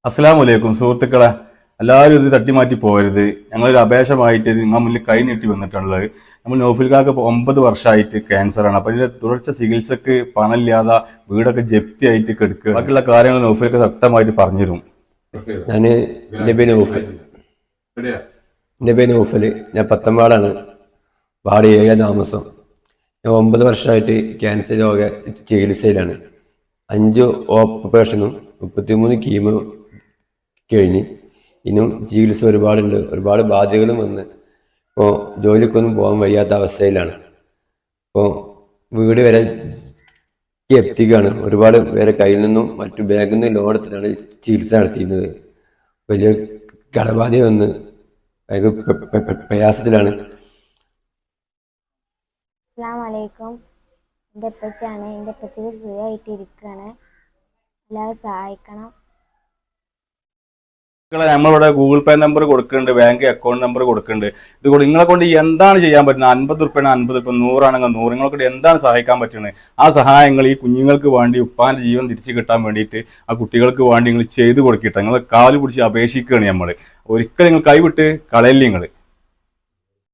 അസ്സലാമലൈക്കും സുഹൃത്തുക്കളെ, എല്ലാവരും ഇത് തട്ടിമാറ്റി പോരുത്. ഞങ്ങളൊരു അപേക്ഷമായിട്ട് നിങ്ങൾ മുന്നിൽ കൈ നീട്ടി വന്നിട്ടുള്ളത്. നമ്മൾ നൗഫിൽക്കാർക്ക് 9 വർഷമായിട്ട് ക്യാൻസറാണ്. അപ്പം ഇതിന്റെ തുടർച്ച ചികിത്സക്ക് പണമില്ലാതെ വീടൊക്കെ ജപ്തി ആയിട്ട് കെടുക്കുക. ബാക്കിയുള്ള കാര്യങ്ങൾ നൗഫിൽക്ക് വ്യക്തമായിട്ട് പറഞ്ഞു തരും. ഞാൻ നൗഫൽ, ഞാൻ പത്തമ്പാടാണ്, വാർഡ് 7 താമസം. ഞാൻ 9 വർഷമായിട്ട് ക്യാൻസർ രോഗ ചികിത്സയിലാണ്. 5 ഓപ്പറേഷനും 33 കീമോ കഴിഞ്ഞ് ഇനിയും ചികിത്സ ഒരുപാടുണ്ട്. ഒരുപാട് ബാധ്യതകളും വന്ന് ഇപ്പോൾ ജോലിക്കൊന്നും പോകാൻ വയ്യാത്ത അവസ്ഥയിലാണ്. ഇപ്പോൾ വീട് വരെ എത്തിക്കുകയാണ്. ഒരുപാട് പേരെ കയ്യിൽ നിന്നും മറ്റു ബാങ്കിൽ നിന്ന് ലോൺ എടുത്തിട്ടാണ് ചികിത്സ നടത്തിയിരുന്നത്. വലിയ കടബാധ്യത വന്ന് ഭയങ്കര പ്രയാസത്തിലാണ്. അസ്സലാമലൈക്കും. എൻ്റെ അപ്പച്ചിയാണ്. എൻ്റെ അപ്പച്ചിക്ക് സുഖമായിട്ട് ഇരിക്കുകയാണ്. എല്ലാവരും സഹായിക്കണം. നമ്മളിവിടെ ഗൂഗിൾ പേ നമ്പർ കൊടുക്കുന്നുണ്ട്, ബാങ്ക് അക്കൗണ്ട് നമ്പർ കൊടുക്കുന്നുണ്ട്. ഇത് നിങ്ങളെ കൊണ്ട് എന്താണ് ചെയ്യാൻ പറ്റുന്നത്? 50 റുപ്യാണ് 50, ഇപ്പം 100 ആണെങ്കിൽ 100. നിങ്ങളെ കൊണ്ട് എന്താണ് സഹായിക്കാൻ പറ്റുന്നത്? ആ സഹായങ്ങൾ ഈ കുഞ്ഞുങ്ങൾക്ക് വേണ്ടി, ഉപ്പാന്റെ ജീവൻ തിരിച്ചു കിട്ടാൻ വേണ്ടിയിട്ട് ആ കുട്ടികൾക്ക് വേണ്ടി നിങ്ങൾ ചെയ്തു കൊടുക്കിയിട്ട് നിങ്ങളെ കാല് പിടിച്ച് അപേക്ഷിക്കുകയാണ് നമ്മൾ. ഒരിക്കലും നിങ്ങൾ കൈവിട്ട് കളയില്ല നിങ്ങൾ.